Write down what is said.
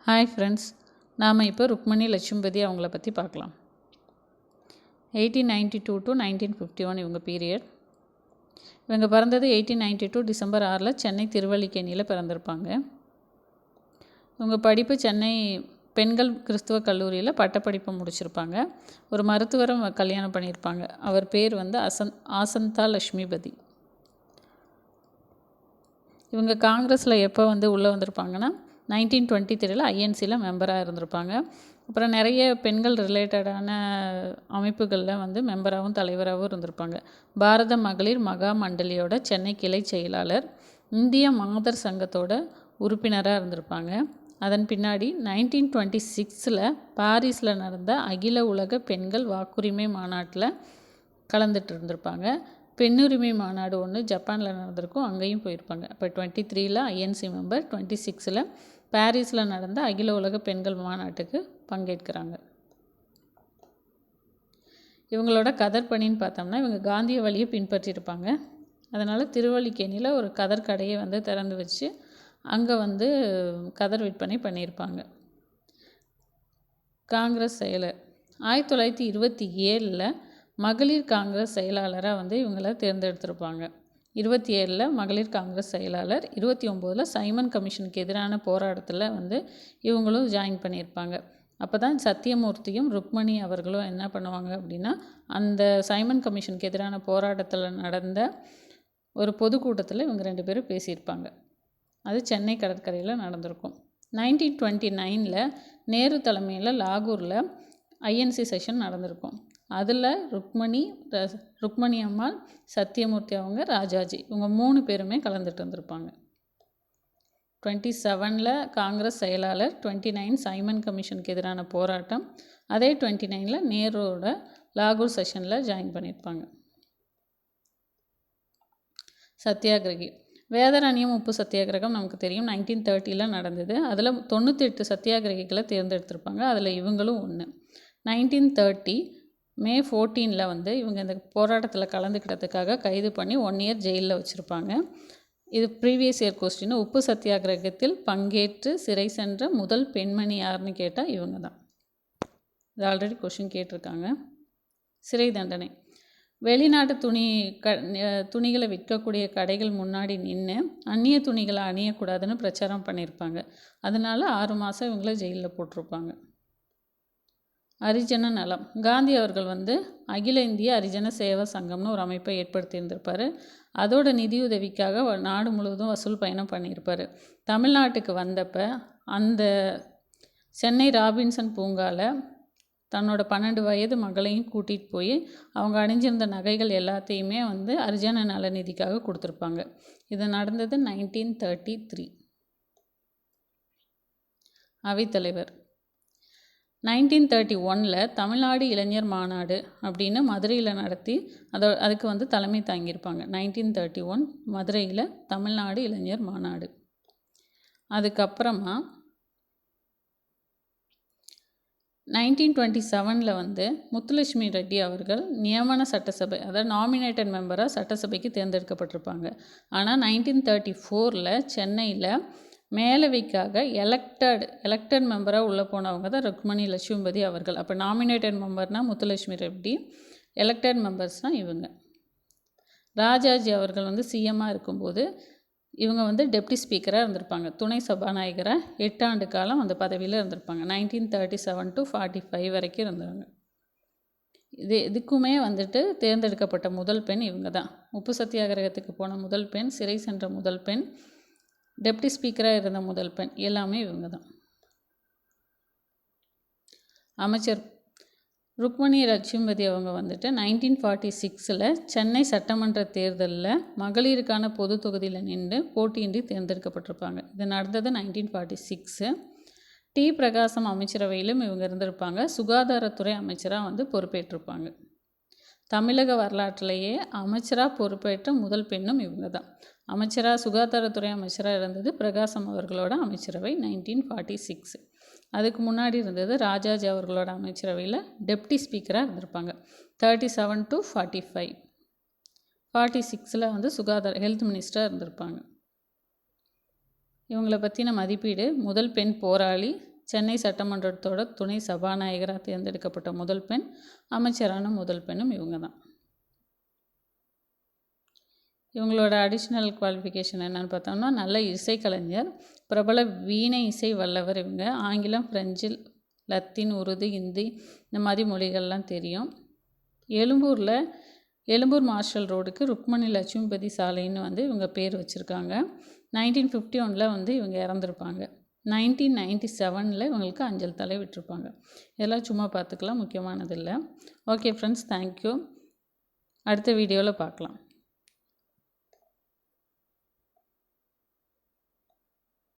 Hi friends, நாம் இப்போ ருக்மணி லட்சுமிபதி அவங்கள பற்றி பார்க்கலாம். 1892 to 1951 இவங்க பீரியட். இவங்க பிறந்தது 1892 டிசம்பர் 6 சென்னை திருவல்லிக்கேணியில் பிறந்திருப்பாங்க. இவங்க படிப்பு சென்னை பெண்கள் கிறிஸ்துவ கல்லூரியில் பட்டப்படிப்பை முடிச்சிருப்பாங்க. ஒரு மருத்துவரை கல்யாணம் பண்ணியிருப்பாங்க. அவர் பேர் வந்து ஆசந்தா லட்சுமிபதி. இவங்க காங்கிரஸில் எப்போ உள்ளே வந்திருப்பாங்கன்னா 1923 ஐஎன்சியில் மெம்பராக இருந்திருப்பாங்க. அப்புறம் நிறைய பெண்கள் ரிலேட்டடான அமைப்புகளில் மெம்பராகவும் தலைவராகவும் இருந்திருப்பாங்க. பாரத மகளிர் மகா மண்டலியோட சென்னை கிளை செயலாளர், இந்திய மாதர் சங்கத்தோட உறுப்பினராக இருந்திருப்பாங்க. அதன் பின்னாடி 1926 பாரிஸில் நடந்த அகில உலக பெண்கள் வாக்குரிமை மாநாட்டில் கலந்துட்டு இருந்திருப்பாங்க. பெண்ணுரிமை மாநாடு ஒன்று ஜப்பானில் நடந்திருக்கும், அங்கேயும் போயிருப்பாங்க. இப்போ 23 ஐஎன்சி மெம்பர், 26 பாரிஸில் நடந்த அகில உலக பெண்கள் மாநாட்டுக்கு பங்கேற்கிறாங்க. இவங்களோட கதர் பணின்னு பார்த்தோம்னா இவங்க காந்திய வழியை பின்பற்றியிருப்பாங்க. அதனால் திருவல்லிக்கேணியில் ஒரு கதர் கடையை திறந்து வச்சு அங்கே கதர் விற்பனை பண்ணியிருப்பாங்க. காங்கிரஸ் செயலர் 1927 மகளிர் காங்கிரஸ் செயலாளராக இவங்கள தேர்ந்தெடுத்திருப்பாங்க. 27 மகளிர் காங்கிரஸ் செயலாளர், 29 சைமன் கமிஷனுக்கு எதிரான போராட்டத்தில் இவங்களும் ஜாயின் பண்ணியிருப்பாங்க. அப்போ தான் சத்தியமூர்த்தியும் ருக்மணி அவர்களும் என்ன பண்ணுவாங்க அப்படின்னா, அந்த சைமன் கமிஷனுக்கு எதிரான போராட்டத்தில் நடந்த ஒரு பொதுக்கூட்டத்தில் இவங்க 2 பேரும் பேசியிருப்பாங்க. அது சென்னை கடற்கரையில் நடந்திருக்கும். 1929 நேரு தலைமையில் லாகூரில் ஐஎன்சி செஷன் நடந்திருக்கும். அதில் ருக்மணி அம்மாள், சத்தியமூர்த்தி அவங்க, ராஜாஜி இவங்க 3 பேருமே கலந்துட்டு இருந்திருப்பாங்க. 27 காங்கிரஸ் செயலாளர், 29 சைமன் கமிஷனுக்கு எதிரான போராட்டம், அதே 29 நேருவோட லாகூர் செஷனில் ஜாயின் பண்ணியிருப்பாங்க. சத்தியாகிரகி வேதரண்யம் உப்பு சத்தியாகிரகம் நமக்கு தெரியும், 1930 நடந்தது. அதில் 98 சத்தியாகிரகிகளை தேர்ந்தெடுத்திருப்பாங்க. அதில் இவங்களும் ஒன்று. 1930 May 14 இவங்க இந்த போராட்டத்தில் கலந்துக்கிட்டதுக்காக கைது பண்ணி 1 year ஜெயிலில் வச்சுருப்பாங்க. இது ப்ரீவியஸ் இயர் கொஸ்டின். உப்பு சத்தியாகிரகத்தில் பங்கேற்று சிறை சென்ற முதல் பெண்மணி யாருன்னு கேட்டால் இவங்க தான். இது ஆல்ரெடி கொஸ்டின் கேட்டிருக்காங்க. சிறை தண்டனை வெளிநாட்டு துணிகளை விற்கக்கூடிய கடைகள் முன்னாடி நின்று அந்நிய துணிகளை அணியக்கூடாதுன்னு பிரச்சாரம் பண்ணியிருப்பாங்க. அதனால 6 மாதம் இவங்கள ஜெயிலில் போட்டிருப்பாங்க. அரிஜன நலம் காந்தி அவர்கள் அகில இந்திய அரிஜன சேவா சங்கம்னு ஒரு அமைப்பை ஏற்படுத்தியிருந்திருப்பார். அதோட நிதியுதவிக்காக நாடு முழுவதும் வசூல் பயணம் பண்ணியிருப்பார். தமிழ்நாட்டுக்கு வந்தப்போ அந்த சென்னை ராபின்சன் பூங்காவில் தன்னோட 12 வயது மகளையும் கூட்டிகிட்டு போய் அவங்க அணிஞ்சிருந்த நகைகள் எல்லாத்தையுமே அரிஜன நல நிதிக்காக கொடுத்துருப்பாங்க. இது நடந்தது 1933. அவைத்தலைவர் 1931 தமிழ்நாடு இளைஞர் மாநாடு அப்படின்னு மதுரையில் நடத்தி அதுக்கு தலைமை தாங்கியிருப்பாங்க. 1931 மதுரையில் தமிழ்நாடு இளைஞர் மாநாடு. அதுக்கப்புறமா 1927 முத்துலட்சுமி ரெட்டி அவர்கள் நியமன சட்டசபை, அதாவது நாமினேட்டட் மெம்பராக சட்டசபைக்கு தேர்ந்தெடுக்கப்பட்டிருப்பாங்க. ஆனால் 1934 சென்னையில் மேலவைக்காக எலெக்டட் மெம்பராக உள்ளே போனவங்க தான் ருக்மணி லட்சுமிபதி அவர்கள். அப்போ நாமினேட்டட் மெம்பர்னால் முத்துலட்சுமி ரெட்டி, எலெக்டட் மெம்பர்ஸ்னால் இவங்க. ராஜாஜி அவர்கள் சிஎம்மாக இருக்கும்போது இவங்க டெப்டி ஸ்பீக்கராக இருந்திருப்பாங்க. துணை சபாநாயகராக 8 ஆண்டு காலம் அந்த பதவியில் இருந்திருப்பாங்க. 1937 to 45 வரைக்கும் இருந்தாங்க. இதுக்குமே தேர்ந்தெடுக்கப்பட்ட முதல் பெண் இவங்க தான். உப்பு சத்தியாகிரகத்துக்கு போன முதல் பெண், சிறை சென்ற முதல் பெண், டெப்டி ஸ்பீக்கராக இருந்த முதல் பெண், எல்லாமே இவங்க தான். அமைச்சர் ருக்மணி லட்சுமிபதி அவங்க 1946 சென்னை சட்டமன்ற தேர்தலில் மகளிருக்கான பொது தொகுதியில் நின்று போட்டியின்றி தேர்ந்தெடுக்கப்பட்டிருப்பாங்க. இது நடந்தது 1946. டி பிரகாசம் அமைச்சரவையிலும் இவங்க இருந்திருப்பாங்க. சுகாதாரத்துறை அமைச்சராக பொறுப்பேற்றிருப்பாங்க. தமிழக வரலாற்றிலேயே அமைச்சராக பொறுப்பேற்ற முதல் பெண்ணும் இவங்க தான். சுகாதாரத்துறை அமைச்சராக இருந்தது பிரகாசம் அவர்களோட அமைச்சரவை 1946. அதுக்கு முன்னாடி இருந்தது ராஜாஜி அவர்களோட அமைச்சரவையில் டெப்டி ஸ்பீக்கராக இருந்திருப்பாங்க 37 to 45. 46 ஹெல்த் மினிஸ்டராக இருந்திருப்பாங்க. இவங்களை பற்றின மதிப்பீடு: முதல் பெண் போராளி, சென்னை சட்டமன்றத்தோட துணை சபாநாயகராக தேர்ந்தெடுக்கப்பட்ட முதல் பெண், அமைச்சரான முதல் பெண்ணும் இவங்க தான். இவங்களோட அடிஷ்னல் குவாலிஃபிகேஷன் என்னென்னு பார்த்தோம்னா, நல்ல இசைக்கலைஞர், பிரபல வீணை இசை வல்லவர். இவங்க ஆங்கிலம், ஃப்ரெஞ்சு, லத்தீன், உருது, ஹிந்தி இந்த மாதிரி மொழிகள்லாம் தெரியும். எழும்பூர் மார்ஷல் ரோடுக்கு ருக்மணி லட்சுமிபதி சாலைன்னு இவங்க பேர் வச்சுருக்காங்க. 1951 இவங்க இறந்துருப்பாங்க. 1997 இவங்களுக்கு அஞ்சல் தலை விட்டுருப்பாங்க. இதெல்லாம் சும்மா பார்த்துக்கலாம், முக்கியமானது இல்லை. Okay friends, thank you. அடுத்த வீடியோவில் பார்க்கலாம்.